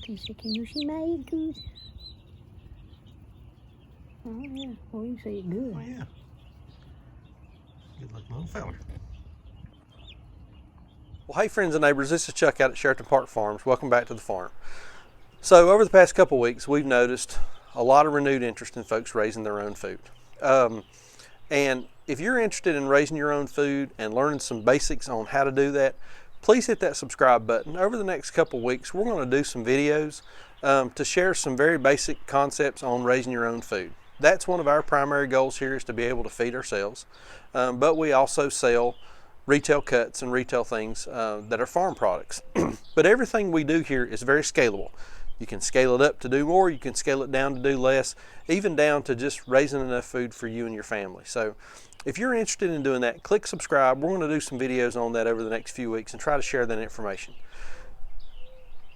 turkeys. Can you see my egg tooth? Oh yeah. Oh, you see it good. Oh yeah. Good looking little fella. Well, hey friends and neighbors, this is Chuck out at Sheraton Park Farms. Welcome back to the farm. So over the past couple weeks, we've noticed a lot of renewed interest in folks raising their own food. And if you're interested in raising your own food and learning some basics on how to do that, please hit that subscribe button. Over the next couple weeks, we're going to do some videos to share some very basic concepts on raising your own food. That's one of our primary goals here, is to be able to feed ourselves. But we also sell retail cuts and retail things that are farm products. But everything we do here is very scalable. You can scale it up to do more, you can scale it down to do less, even down to just raising enough food for you and your family. So if you're interested in doing that, click subscribe. We're going to do some videos on that over the next few weeks and try to share that information.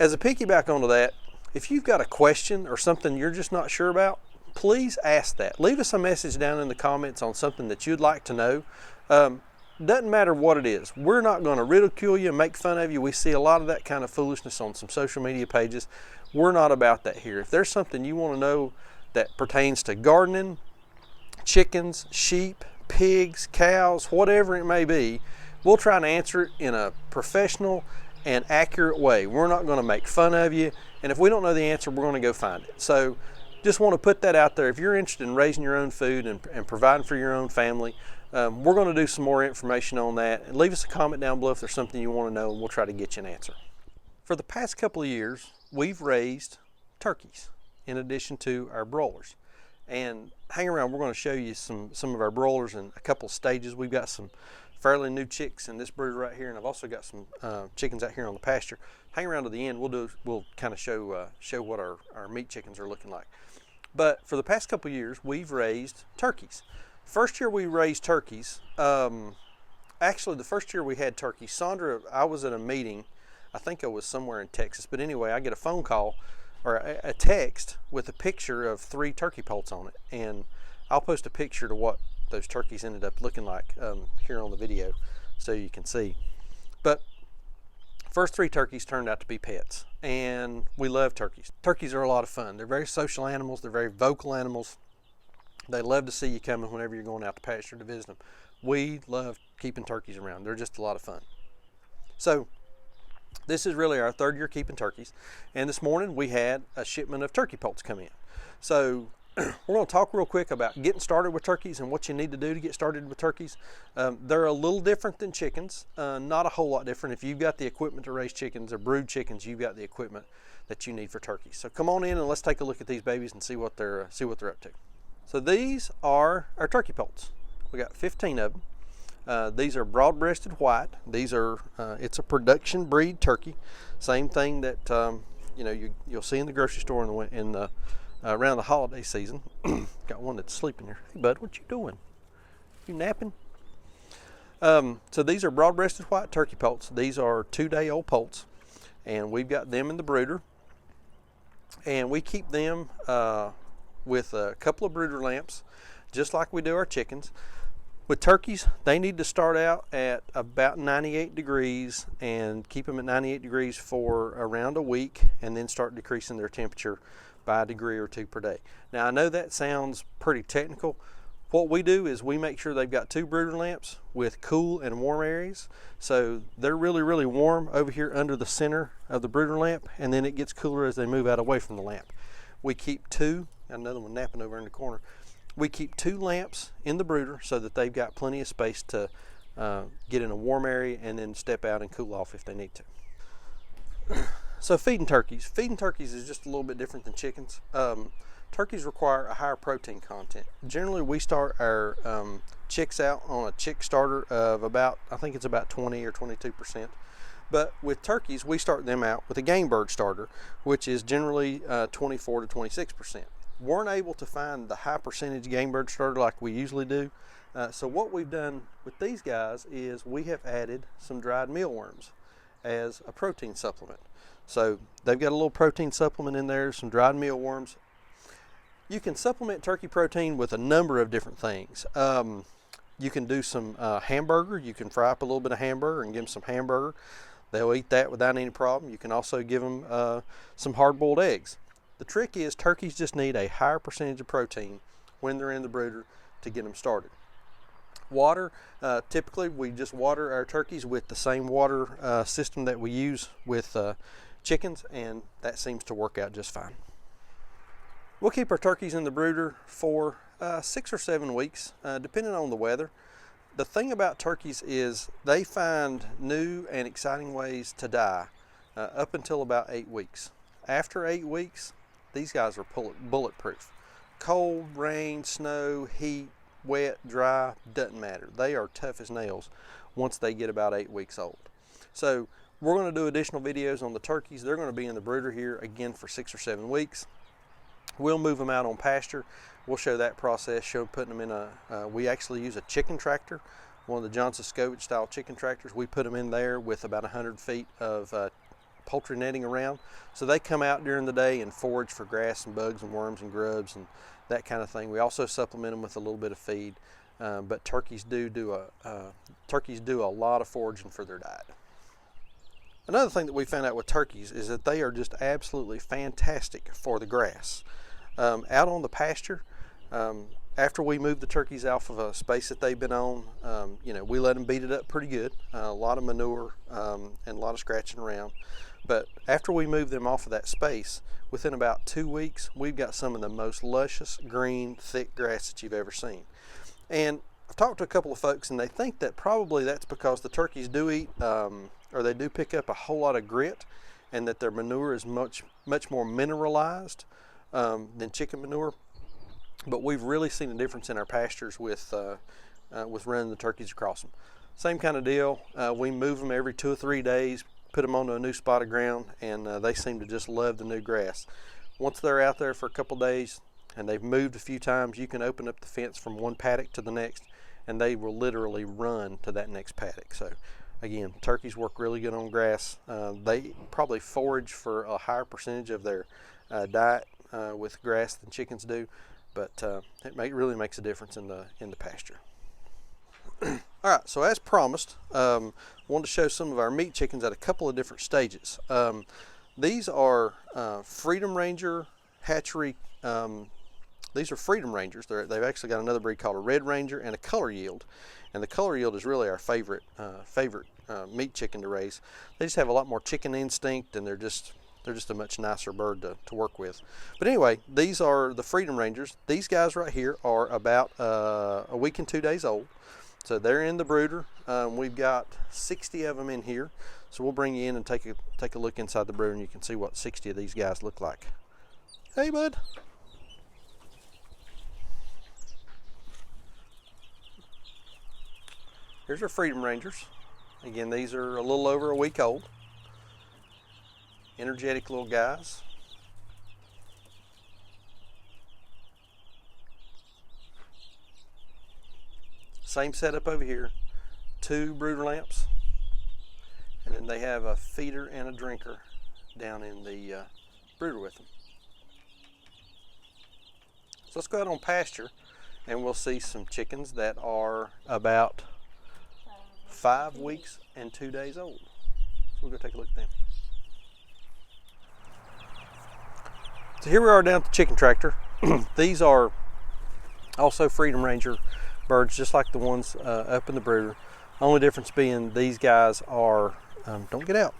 As a piggyback onto that, if you've got a question or something you're just not sure about, please ask that. Leave us a message down in the comments on something that you'd like to know. Doesn't matter what it is. We're not going to ridicule you and make fun of you. We see a lot of that kind of foolishness on some social media pages. We're not about that here. If there's something you want to know that pertains to gardening, chickens, sheep, pigs, cows, whatever it may be, we'll try to answer it in a professional and accurate way. We're not going to make fun of you, and if we don't know the answer, we're going to go find it. So just want to put that out there. If you're interested in raising your own food and providing for your own family, we're going to do some more information on that. And leave us a comment down below if there's something you want to know, and we'll try to get you an answer. For the past couple of years, we've raised turkeys in addition to our broilers. And hang around, we're going to show you some of our broilers in a couple of stages. We've got some fairly new chicks in this brooder right here, and I've also got some chickens out here on the pasture. Hang around to the end, we'll kind of show what our meat chickens are looking like. But for the past couple of years, we've raised turkeys. First year we raised turkeys, actually the first year we had turkeys, Sandra, I was at a meeting, I think I was somewhere in Texas, but anyway, I get a phone call or a text with a picture of 3 turkey poults on it, and I'll post a picture to what those turkeys ended up looking like here on the video so you can see. But first 3 turkeys turned out to be pets, and we love turkeys. Turkeys are a lot of fun. They're very social animals, they're very vocal animals. They love to see you coming whenever you're going out to pasture to visit them. We love keeping turkeys around. They're just a lot of fun. So this is really our 3rd year keeping turkeys, and this morning we had a shipment of turkey poults come in. So we're going to talk real quick about getting started with turkeys and what you need to do to get started with turkeys. They're a little different than chickens, not a whole lot different. If you've got the equipment to raise chickens or brood chickens, you've got the equipment that you need for turkeys. So come on in and let's take a look at these babies and see what they're up to. So these are our turkey poults. We got 15 of them. These are broad-breasted white. These are it's a production breed turkey, same thing that you'll see in the grocery store around the holiday season. Got one that's sleeping here. Hey bud, what you doing? You napping? So these are broad-breasted white turkey poults. These are 2-day-old poults, and we've got them in the brooder, and we keep them with a couple of brooder lamps, just like we do our chickens. With turkeys, they need to start out at about 98 degrees and keep them at 98 degrees for around a week, and then start decreasing their temperature by a degree or 2 per day. Now I know that sounds pretty technical. What we do is we make sure they've got 2 brooder lamps with cool and warm areas. So they're really, really warm over here under the center of the brooder lamp, and then it gets cooler as they move out away from the lamp. We keep 2, another one napping over in the corner. We keep 2 lamps in the brooder so that they've got plenty of space to get in a warm area and then step out and cool off if they need to. So feeding turkeys. Feeding turkeys is just a little bit different than chickens. Turkeys require a higher protein content. Generally, we start our chicks out on a chick starter of about, I think it's about 20 or 22%. But with turkeys, we start them out with a game bird starter, which is generally 24 to 26%. Weren't able to find the high percentage game bird starter like we usually do. So what we've done with these guys is we have added some dried mealworms as a protein supplement. So they've got a little protein supplement in there, some dried mealworms. You can supplement turkey protein with a number of different things. You can do some hamburger. You can fry up a little bit of hamburger and give them some hamburger. They'll eat that without any problem. You can also give them some hard-boiled eggs. The trick is turkeys just need a higher percentage of protein when they're in the brooder to get them started. Water, typically we just water our turkeys with the same water system that we use with chickens, and that seems to work out just fine. We'll keep our turkeys in the brooder for 6 or 7 weeks, depending on the weather. The thing about turkeys is they find new and exciting ways to die up until about 8 weeks. After 8 weeks, these guys are bulletproof. Cold, rain, snow, heat, wet, dry, doesn't matter. They are tough as nails once they get about 8 weeks old. So we're going to do additional videos on the turkeys. They're going to be in the brooder here again for 6 or 7 weeks. We'll move them out on pasture. We'll show that process, show putting them in we actually use a chicken tractor, one of the Johnson Scovich style chicken tractors. We put them in there with about 100 feet of poultry netting around. So they come out during the day and forage for grass and bugs and worms and grubs and that kind of thing. We also supplement them with a little bit of feed, but turkeys do a lot of foraging for their diet. Another thing that we found out with turkeys is that they are just absolutely fantastic for the grass. Out on the pasture, after we move the turkeys off of a space that they've been on, we let them beat it up pretty good, a lot of manure and a lot of scratching around. But after we move them off of that space, within about 2 weeks, we've got some of the most luscious, green, thick grass that you've ever seen. And I've talked to a couple of folks, and they think that probably that's because the turkeys do eat, or they do pick up a whole lot of grit, and that their manure is much more mineralized than chicken manure. But we've really seen a difference in our pastures with running the turkeys across them. Same kind of deal. We move them every 2 or 3 days, put them onto a new spot of ground, and they seem to just love the new grass. Once they're out there for a couple days and they've moved a few times, you can open up the fence from one paddock to the next, and they will literally run to that next paddock. So again, turkeys work really good on grass. They probably forage for a higher percentage of their diet with grass than chickens do, but it really makes a difference in the pasture. All right, so as promised, wanted to show some of our meat chickens at a couple of different stages. These are Freedom Ranger hatchery. These are Freedom Rangers. They've actually got another breed called a Red Ranger and a Color Yield. And the Color Yield is really our favorite meat chicken to raise. They just have a lot more chicken instinct, and they're just a much nicer bird to work with. But anyway, these are the Freedom Rangers. These guys right here are about a week and 2 days old. So they're in the brooder. We've got 60 of them in here. So we'll bring you in and take a look inside the brooder, and you can see what 60 of these guys look like. Hey, bud. Here's our Freedom Rangers. Again, these are a little over a week old. Energetic little guys. Same setup over here. 2 brooder lamps, and then they have a feeder and a drinker down in the brooder with them. So let's go out on pasture, and we'll see some chickens that are about 5 weeks and 2 days old. So we'll go take a look at them. So here we are down at the chicken tractor. These are also Freedom Ranger birds, just like the ones up in the brooder. Only difference being these guys are, don't get out.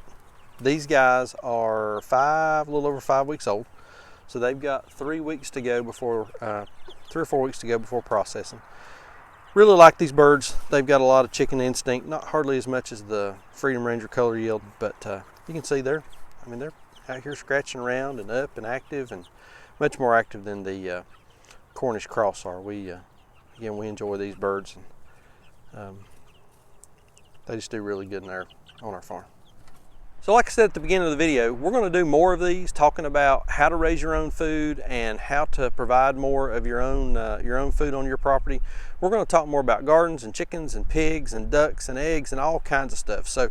These guys are a little over 5 weeks old. So they've got 3 weeks to go before, 3 or 4 weeks to go before processing. Really like these birds. They've got a lot of chicken instinct, not hardly as much as the Freedom Ranger Color Yield, but you can see they're out here scratching around and up and active, and much more active than the Cornish Cross are. Again, we enjoy these birds, and they just do really good on our farm. So like I said at the beginning of the video, we're going to do more of these, talking about how to raise your own food and how to provide more of your own food on your property. We're going to talk more about gardens and chickens and pigs and ducks and eggs and all kinds of stuff. So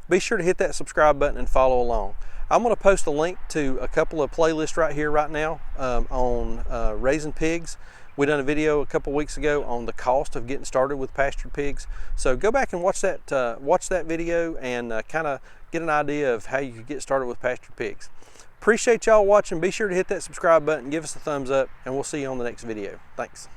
be sure to hit that subscribe button and follow along. I'm going to post a link to a couple of playlists right here, right now, on raising pigs. We done a video a couple weeks ago on the cost of getting started with pastured pigs. So go back and watch that video and kind of get an idea of how you could get started with pastured pigs. Appreciate y'all watching. Be sure to hit that subscribe button, give us a thumbs up, and we'll see you on the next video. Thanks.